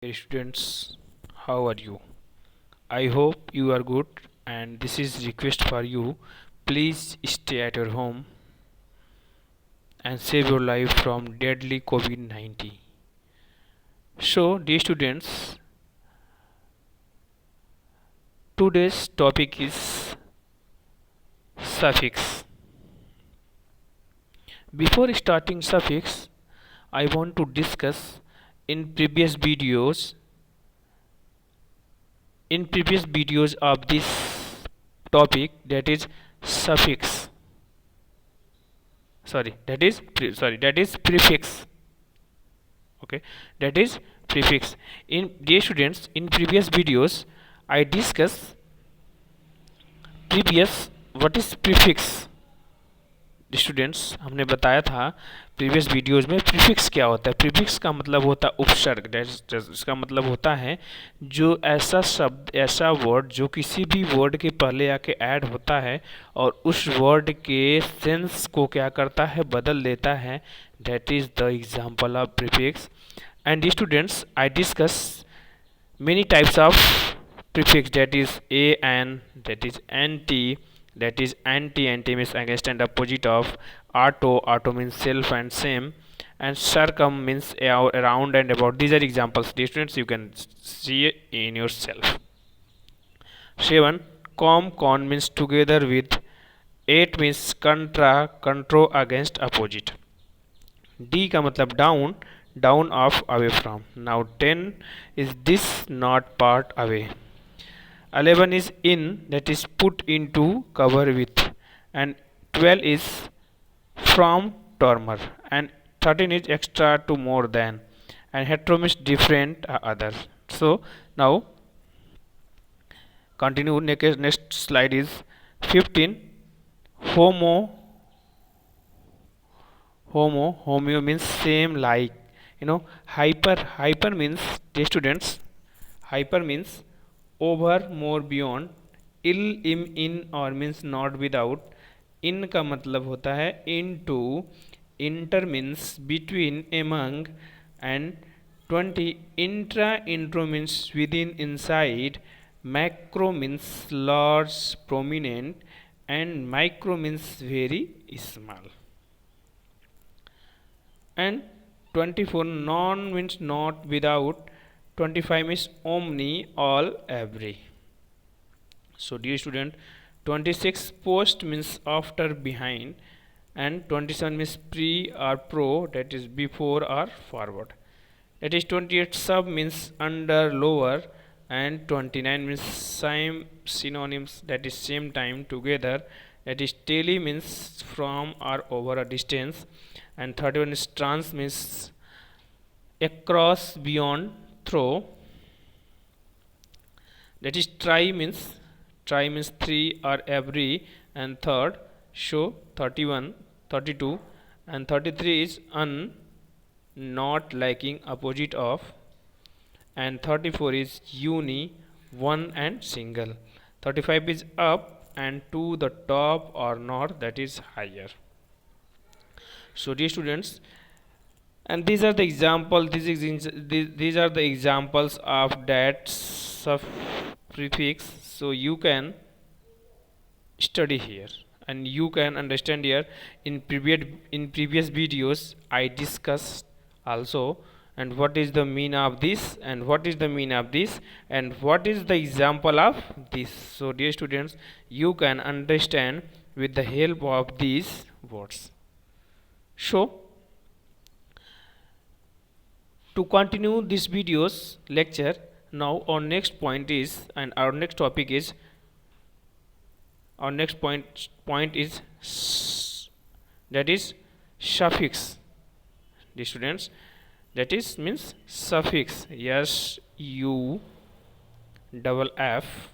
Hey students, how are you? I hope you are good and this is request for you. Please stay at your home and save your life from deadly COVID-19. So, dear students, today's topic is suffix. Before starting suffix, I want to discuss in previous videos of this topic, that is suffix. That is prefix. Okay, that is prefix. In dear students, in previous videos I discuss previous what is prefix. Students, हमने बताया था previous videos में prefix क्या होता है. Prefix का मतलब होता है उपसर्ग. इसका मतलब होता है जो ऐसा शब्द, ऐसा वर्ड जो किसी भी वर्ड के पहले आके ऐड होता है और उस वर्ड के सेंस को क्या करता है, बदल देता है. That is the example of prefix. And students, I discuss many types of prefix, that is an, that is anti, that is anti means against and opposite of, auto means self and same, and circum means around and about. These are examples. Dear students, you can see it in yourself. 7 con means together with. 8 means contra against opposite. D का मतलब down, down of, away from. Now 10 is this not part away. 11 is in, that is put into, cover with. And 12 is from, tormor. And 13 is extra to, more than. And hetero means different, other. So now continue. Next slide is 15. Homeo means same, like. Hyper means, dear students, hyper means over, more, beyond. इल, इम, इन और means not, without. इन का मतलब होता है into. Inter means between, among. and 20 intro means within, inside. Macro means large, prominent. and micro means very small. And 24 non means not, without. 25 means omni, all, every. So dear student, 26 post means after, behind. And 27 means pre or pro, that is before or forward. That is 28 sub means under, lower. And 29 means same, synonyms, that is same time, together. That is tele means from or over a distance. And 31 is trans means across, beyond, through. That is try means three or every. And third, show. 31, 32. And 33 is un, not, liking, opposite of. And 34 is uni, one and single. 35 is up and to the top or north, that is higher. So dear students, and these are the examples of that prefix. So you can study here and you can understand here. In previous videos I discussed also, and what is the mean of this, and what is the mean of this, and what is the example of this. So dear students, you can understand with the help of these words. So to continue this videos lecture, now our next point is, and our next topic is, our next point is that is suffix. The students, that is means suffix. S U double F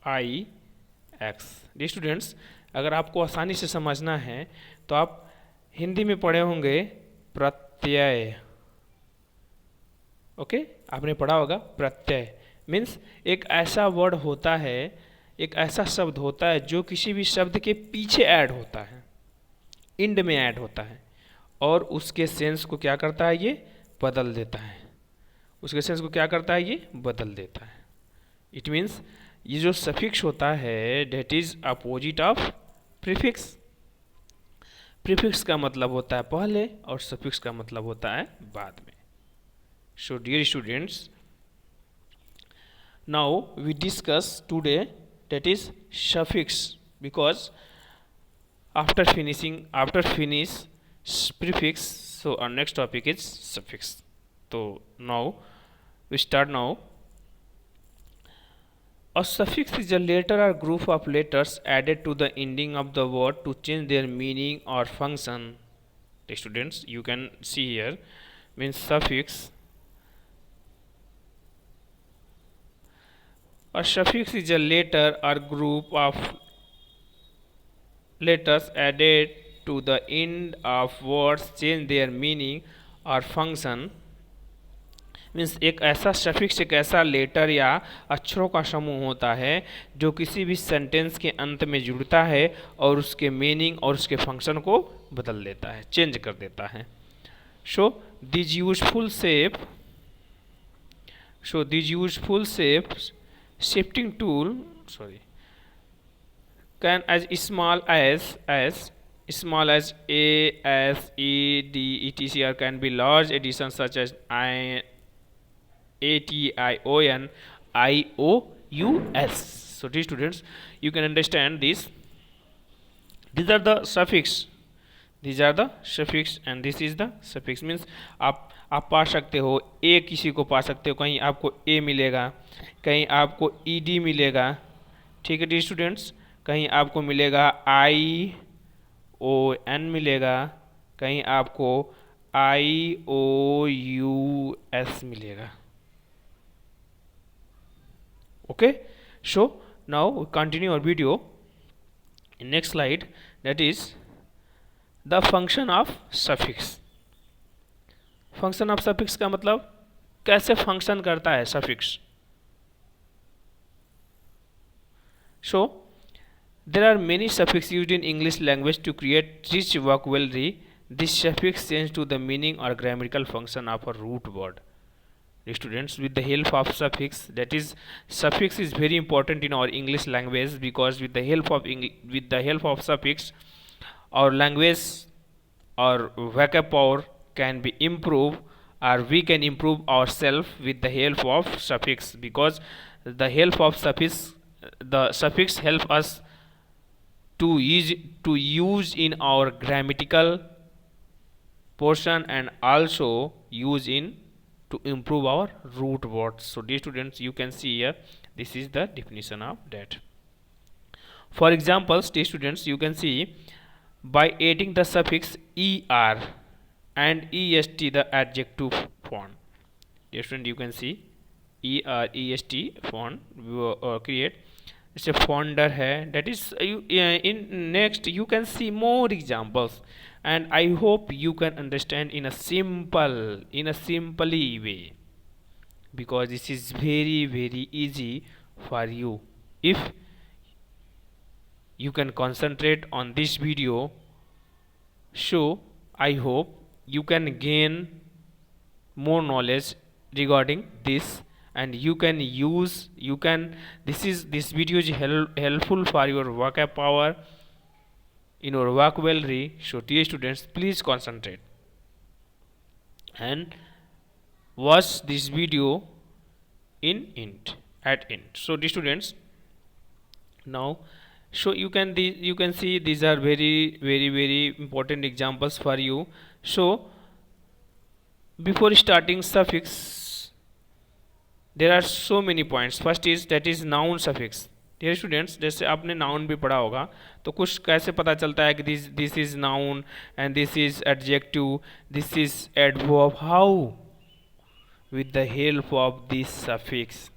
I X. D students, अगर आपको आसानी से समझना है तो आप हिंदी में पढ़े होंगे प्रत्यय. ओके, आपने पढ़ा होगा प्रत्यय मीन्स एक ऐसा वर्ड होता है, एक ऐसा शब्द होता है जो किसी भी शब्द के पीछे ऐड होता है, इंड में ऐड होता है और उसके सेंस को क्या करता है, ये बदल देता है. उसके सेंस को क्या करता है, ये बदल देता है। इट मीन्स ये जो सफिक्स होता है that is opposite of prefix. Prefix का मतलब होता है पहले और सफिक्स का मतलब होता है बाद में। So dear students, now we discuss today that is suffix, because after finish prefix, so our next topic is suffix. So now we start now. A suffix is a letter or group of letters added to the ending of the word to change their meaning or function. The students, you can see here, means suffix. A suffix is a letter or group of letters added to the end of words change their meaning or function. Means एक ऐसा suffix एक ऐसा letter या अक्षरों का समूह होता है जो किसी भी सेंटेंस के अंत में जुड़ता है और उसके मीनिंग और उसके फंक्शन को बदल देता है, चेंज कर देता है। So this useful shape shifting tool can as small as a, s, e, d, etc. or can be large additions such as I, a, t, I, o, n, I, o, u, s. So dear students, you can understand this. These are the suffix. And this is the suffix. Means आप पा सकते हो ए, किसी को पा सकते हो, कहीं आपको ए मिलेगा, कहीं आपको ई डी मिलेगा, ठीक है डी स्टूडेंट्स, कहीं आपको मिलेगा आई ओ एन मिलेगा, कहीं आपको आई ओ यू एस मिलेगा। Okay, so now continue our video in next slide, that is the function of suffix. Function of suffix का मतलब कैसे फंक्शन करता है suffix. So there are many suffix used in English language to create rich vocabulary. This suffix change to the meaning और grammatical function of a root word. Students, with the help of suffix, that is suffix is very important in our English language, because with the help of suffix our language or vocab power can be improved, or we can improve ourselves with the help of suffix, because the help of suffix help us to use in our grammatical portion and also use in to improve our root words. So dear students, you can see here, this is the definition of that. For example, dear students, you can see by adding the suffix er and est, the adjective form. Dear student, you can see er est form create, it's a fonder है, that is in next you can see more examples, and I hope you can understand in a simply way, because this is very easy for you if you can concentrate on this video. So I hope you can gain more knowledge regarding this, and this video is helpful for your vocab power in your vocabulary. So dear students, please concentrate and watch this video at end. So dear students, now so you can see these are very important examples for you. So before starting suffix, there are so many points. First is that is noun suffix. Dear students, जैसे आपने noun भी पढ़ा होगा तो कुछ कैसे पता चलता है कि this is noun and this is adjective, this is adverb, how? With the help of this suffix.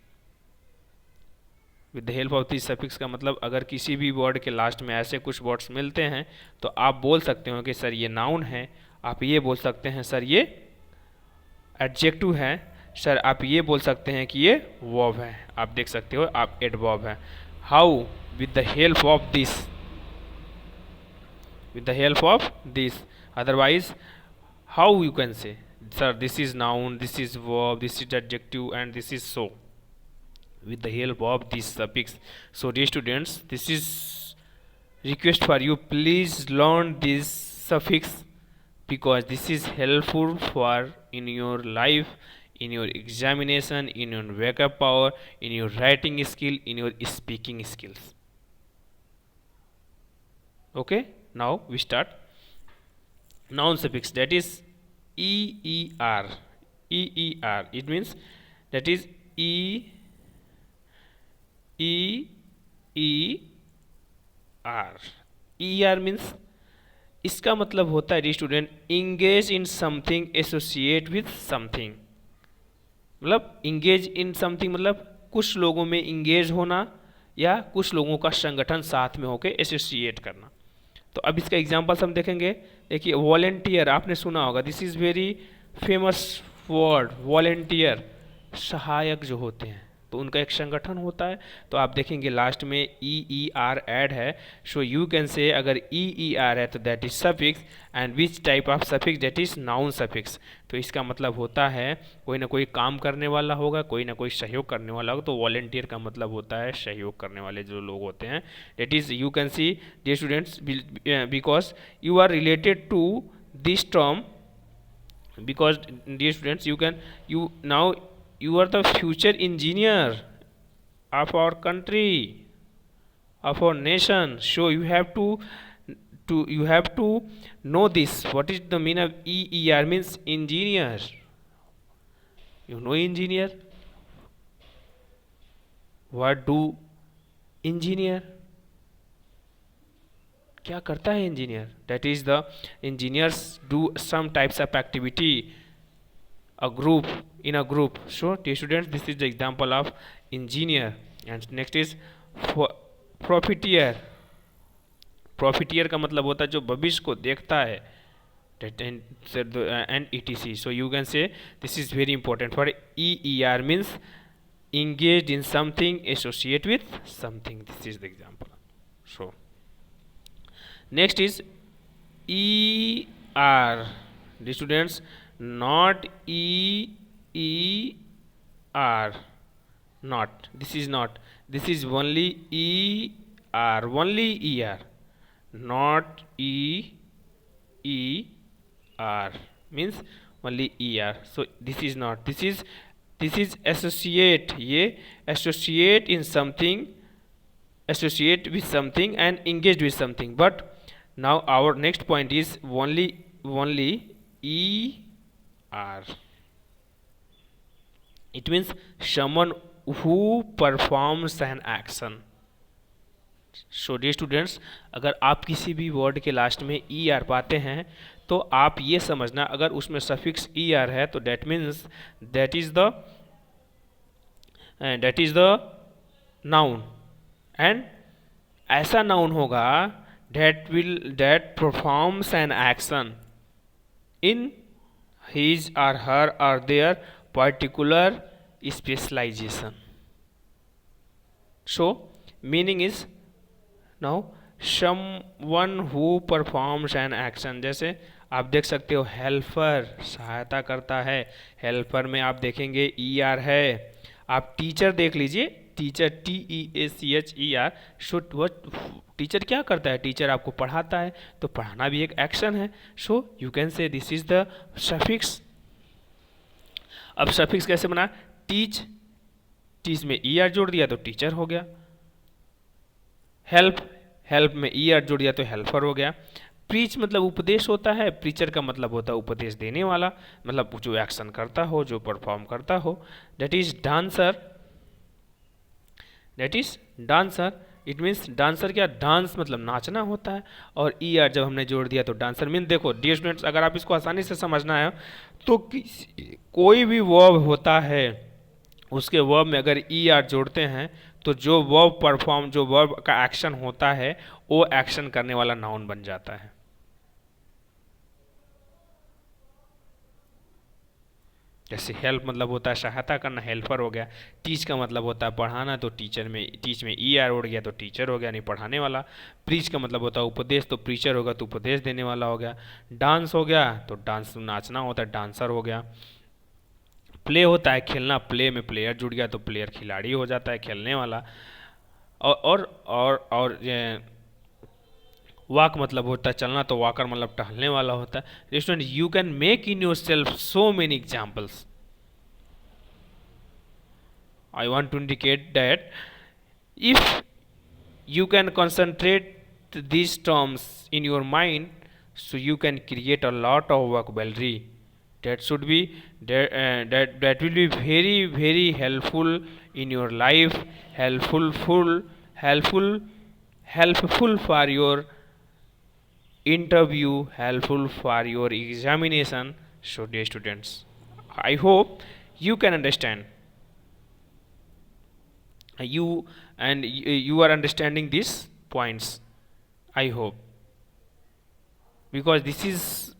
With the help of this suffix का मतलब अगर किसी भी वर्ड के लास्ट में ऐसे कुछ वर्ड्स मिलते हैं तो आप बोल सकते हो कि सर ये नाउन है, आप ये बोल सकते हैं सर ये एडजेक्टिव है, सर आप ये बोल सकते हैं कि ये वर्ब है, आप देख सकते हो आप एडवर्ब है। How? With the help of this, otherwise how you can say, sir, this is noun, this is verb, this is adjective, and this is so, with the help of this suffix. So dear students, this is request for you, please learn this suffix, because this is helpful for in your life, in your examination, in your wake up power, in your writing skill, in your speaking skills. Okay, now we start. Noun suffix, that is EER. EER, it means, that is E E E R. ER means, इसका मतलब होता है student, engage in something, associate with something. मतलब engage in something मतलब कुछ लोगों में engage होना, या कुछ लोगों का संगठन साथ में होकर एसोसिएट करना। तो अब इसका एग्जांपल्स हम देखेंगे। देखिए, वॉलेंटियर आपने सुना होगा, this is very famous word. Volunteer सहायक जो होते हैं, तो उनका एक संगठन होता है। तो आप देखेंगे लास्ट में EER ऐड है, सो यू कैन से अगर EER है तो that is suffix, and which type of suffix, that is noun suffix. तो इसका मतलब होता है कोई ना कोई काम करने वाला होगा, कोई ना कोई सहयोग करने वाला होगा। तो वॉलेंटियर का मतलब होता है सहयोग करने वाले जो लोग होते हैं। That is you can see dear students, because you are related to this term, because dear students, you now you are the future engineer of our country, of our nation. So you have to know this. What is the meaning of EER? Means engineer. You know engineer? What do engineer, क्या करता है engineer? That is the engineers do some types of activity a group, in a group. So dear students, this is the example of engineer. And next is profiteer. Profiteer का मतलब होता है जो भविष्य को देखता है, and etc. So you can say this is very important. For EER means engaged in something, associate with something. This is the example. So next is ER, the students, not EER, not, this is not, this is only ER, only ER, not EER, means only ER. So this is not, this is associate, ये associate in something, associate with something and engaged with something. But now our next point is only ER. It means someone who performs an action. So dear students, अगर आप किसी भी word के last में ER पाते हैं तो आप ये समझना, अगर उसमें सफिक्स ER है तो that means that is the noun, and ऐसा नाउन होगा that performs an action in his or her or their particular specialization. So meaning is, now someone who performs an action, जैसे आप देख सकते हो helper सहायता करता है, हेल्पर में आप देखेंगे ER है। आप टीचर देख लीजिए, टीचर TEACHER, सो वो टीचर क्या करता है? टीचर आपको पढ़ाता है, तो पढ़ाना भी एक एक्शन है। So you can say this is the suffix. अब सफिक्स कैसे बना? टीच, टीच में ER जोड़ दिया तो टीचर हो गया। हेल्प, हेल्प में ER जोड़ दिया तो हेल्पर हो गया। प्रीच मतलब उपदेश होता है, प्रीचर का मतलब होता है उपदेश देने वाला, मतलब जो एक्शन करता हो, जो परफॉर्म करता हो। That is dancer, that is dancer, it means dancer क्या? डांस मतलब नाचना होता है, और ER जब हमने जोड़ दिया तो डांसर मीन। देखो डियर स्टूडेंट्स, अगर आप इसको आसानी से समझना है तो कोई भी वर्ब होता है, उसके वर्ब में अगर ER जोड़ते हैं तो जो वर्ब परफॉर्म, जो वर्ब का एक्शन होता है, वो एक्शन करने वाला नाउन बन जाता है। जैसे हेल्प मतलब होता है सहायता करना, हेल्पर हो गया। टीच का मतलब होता है पढ़ाना, तो टीचर में टीच में ई आर उड़ गया तो टीचर हो गया, नहीं पढ़ाने वाला। प्रीच का मतलब होता है उपदेश, तो प्रीचर होगा तो उपदेश देने वाला हो गया। डांस हो गया तो डांस नाचना होता है, डांसर हो गया। प्ले होता है खेलना, प्ले में प्लेयर जुड़ गया तो प्लेयर खिलाड़ी हो जाता है, खेलने वाला। और वॉक मतलब होता है चलना, तो वॉकर मतलब टहलने वाला होता है। Student, you can make in your self so many examples. I want to indicate that if you can concentrate these terms in your mind, so you can create a lot of vocabulary. That should be that will be very very helpful in your life, helpful helpful for your interview, helpful for your examination. So dear students, I hope you can understand you and you are understanding these points, I hope, because this is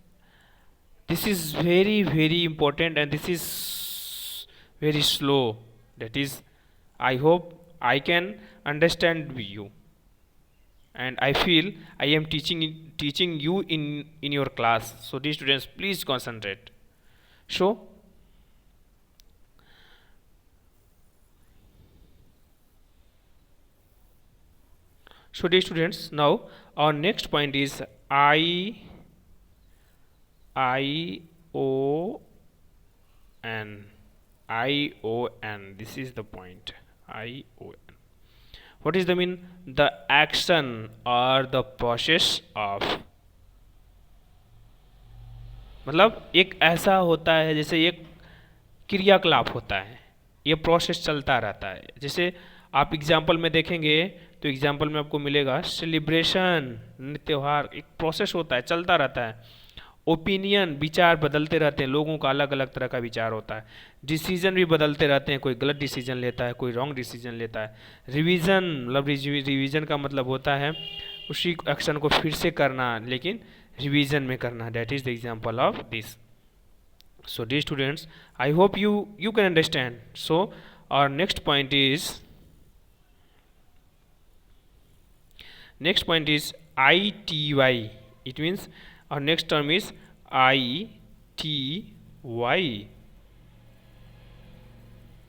very very important and this is very slow. That is, I hope I can understand you, and I feel I am teaching you in your class. So these students, please concentrate. So dear students, now our next point is I O N. I O N. This is the point. I O N. What is the mean? The action or the process of. मतलब एक ऐसा होता है जैसे एक क्रियाकलाप होता है, ये प्रोसेस चलता रहता है। जैसे आप एग्जाम्पल में देखेंगे तो एग्जाम्पल में आपको मिलेगा सेलिब्रेशन, त्योहार, एक प्रोसेस होता है, चलता रहता है। ओपिनियन, विचार बदलते रहते हैं, लोगों का अलग अलग तरह का विचार होता है। डिसीजन भी बदलते रहते हैं, कोई गलत डिसीजन लेता है, कोई रॉन्ग डिसीजन लेता है। रिवीजन मतलब रिवीजन का मतलब होता है उसी एक्शन को फिर से करना, लेकिन रिवीजन में करना। That is the example of this. So dear students, I hope you can understand. So our next point is ITY. It means our next term is ITY.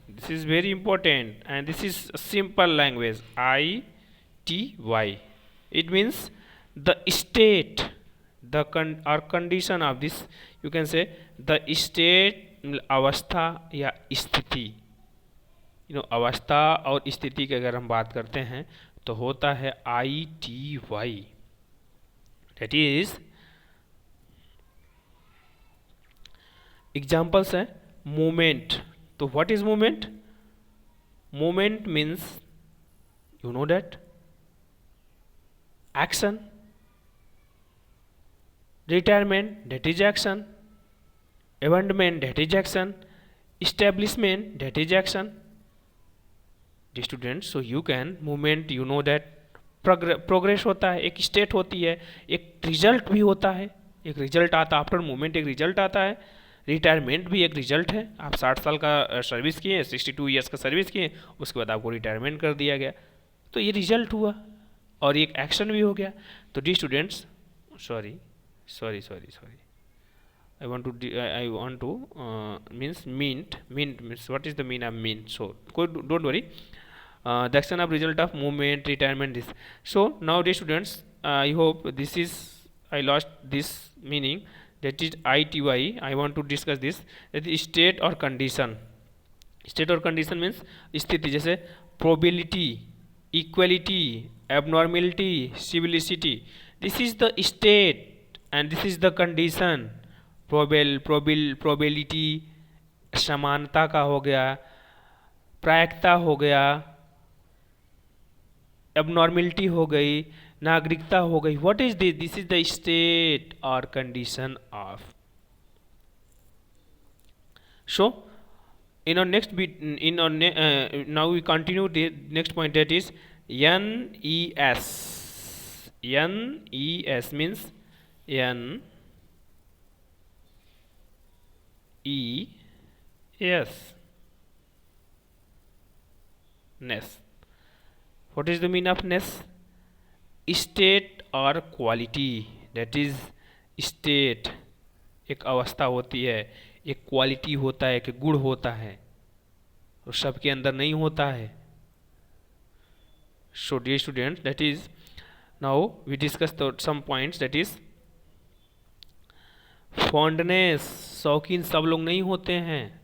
This is very important and this is a simple language. ITY. It means the state, the or condition of this. You can say the state, अवस्था या स्थिति। अवस्था और स्थिति की अगर हम बात करते हैं तो होता है ITY. दैट इज एग्जाम्पल्स है मोमेंट. तो what is moment? Moment means you know that action. Retirement, that is action. Abandonment, that is action. Establishment, that is action. The students, so you can movement, you know that progress होता है, एक state होती है, एक result भी होता है, एक रिजल्ट आता है आफ्टर मूवमेंट, एक रिजल्ट आता है. रिटायरमेंट भी एक रिजल्ट है. आप 60 साल का सर्विस किए, 62 ईयर्स का सर्विस किए, उसके बाद आपको रिटायरमेंट कर दिया गया, तो ये रिजल्ट हुआ और एक एक्शन भी हो गया. तो D students, sorry. I want to means mint means what is the mean of mint? So don't worry. The action of result of movement, retirement, this. So now dear students, I hope this is, I lost this meaning, that is ITY. I want to discuss this, that is state or condition. State or condition means स्थिति, जैसे probability, equality, abnormality, civility. This is the state and this is the condition. probability समानता का हो गया, प्रायिकता हो गया, abnormality हो गई, नागरिकता हो गई. what is this? This is the state or condition of. So in our next bit, now we continue the next point, that is NES. NES means NES yes, ness. What is the meaning of ness? State or quality. That is state एक अवस्था होती है, एक quality होता है, एक गुण होता है, और सबके अंदर नहीं होता है. So dear students, that is, now we discuss some points. That is fondness, शौकीन सब लोग नहीं होते हैं.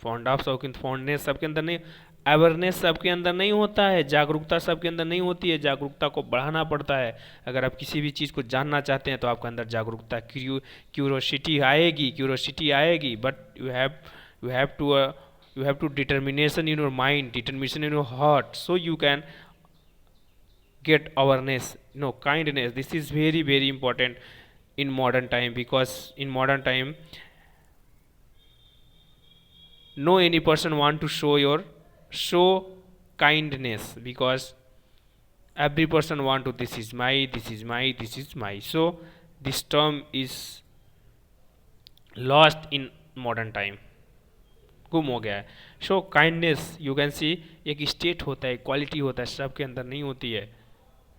फॉन्ड ऑफ, शौकीन, फॉन्डनेस सबके अंदर नहीं, अवेयरनेस सबके अंदर नहीं होता है, जागरूकता सबके अंदर नहीं होती है. जागरूकता को बढ़ाना पड़ता है. अगर आप किसी भी चीज़ को जानना चाहते हैं तो आपके अंदर जागरूकता, क्यूरोसिटी आएगी, but you have to determination in your mind, determination in your heart, so you can get awareness, kindness. This is very very important in modern time, because in modern time no any person want to show kindness, because every person want to, this is my. So this term is lost in modern time, गुम हो गया है. Show kindness, you can सी, एक state होता है, quality होता है, सबके अंदर नहीं होती है.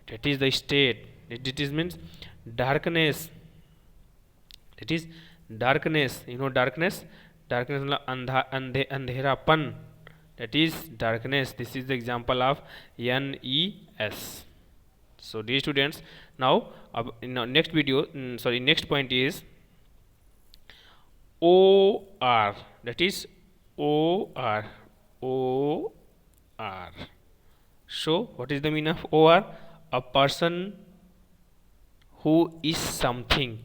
That is the state. It is means darkness. It is darkness. Darkness मतलब अंधेरापन. that is darkness. This is the example of NES. So dear students, now in our next video, next point is OR. That is OR. So what is the meaning of OR? A person who is something.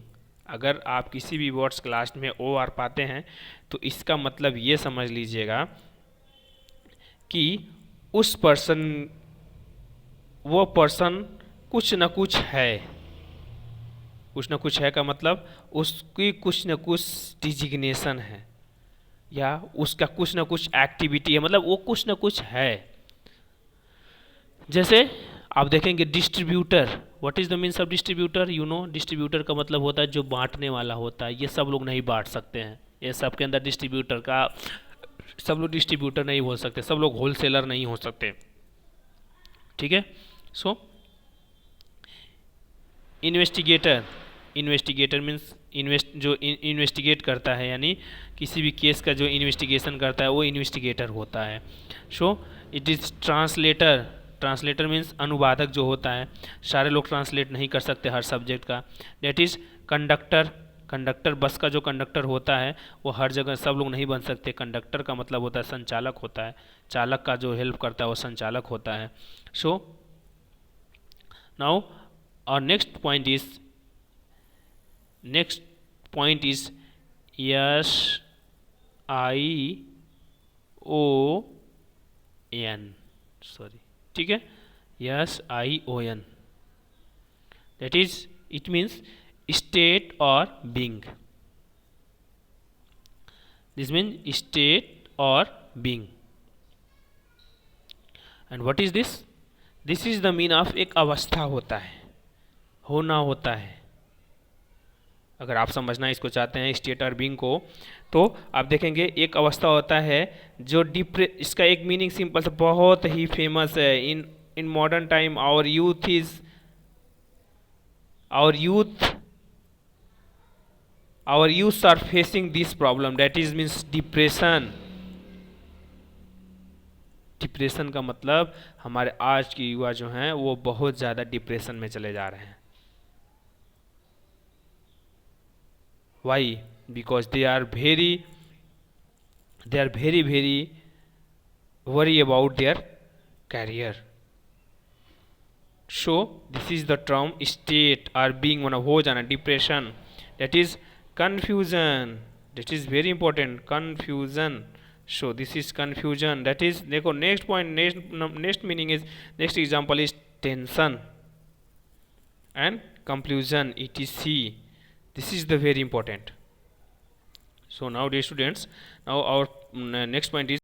अगर आप किसी भी words class में OR पाते हैं तो इसका मतलब ये समझ लीजिएगा कि उस पर्सन, वो पर्सन कुछ न कुछ है. कुछ न कुछ है का मतलब उसकी कुछ न कुछ डिजिग्नेशन है, या उसका कुछ न कुछ एक्टिविटी है, मतलब वो कुछ न कुछ है. जैसे आप देखेंगे distributor. What is the means of distributor? Distributor का मतलब होता है जो बांटने वाला होता है. ये सब लोग नहीं बांट सकते हैं. ये सबके अंदर डिस्ट्रीब्यूटर का, सब लोग डिस्ट्रीब्यूटर नहीं हो सकते, सब लोग होलसेलर नहीं हो सकते. ठीक है. सो इन्वेस्टिगेटर मीन्स जो इन्वेस्टिगेट करता है, यानी किसी भी केस का जो इन्वेस्टिगेशन करता है वो इन्वेस्टिगेटर होता है. So it is translator means अनुवादक जो होता है. सारे लोग ट्रांसलेट नहीं कर सकते हर सब्जेक्ट का. डेट इज़ कंडक्टर, बस का जो कंडक्टर होता है वो हर जगह सब लोग नहीं बन सकते. कंडक्टर का मतलब होता है संचालक होता है, चालक का जो हेल्प करता है वो संचालक होता है. सो नाउ और नेक्स्ट पॉइंट इज SION. ठीक है, SION. That is, it means state or being. This means state or being. And what is this? This is the mean of एक अवस्था होता है, होना होता है. अगर आप समझना इसको चाहते हैं स्टेट और बीइंग को, तो आप देखेंगे एक अवस्था होता है जो इसका एक मीनिंग सिंपल से बहुत ही फेमस है. In modern time our youth are facing this problem, that is means depression. Depression का मतलब हमारे आज के युवा जो हैं वो बहुत ज़्यादा डिप्रेशन में चले जा रहे हैं. Why? Because they are very worry about their career. So this is the term state or being on a हो जाना, depression. That is confusion. That is very important, confusion. So this is confusion. That is, देखो next point, next meaning is, next example is tension and confusion, etc. This is the very important. So now dear students, now our next point is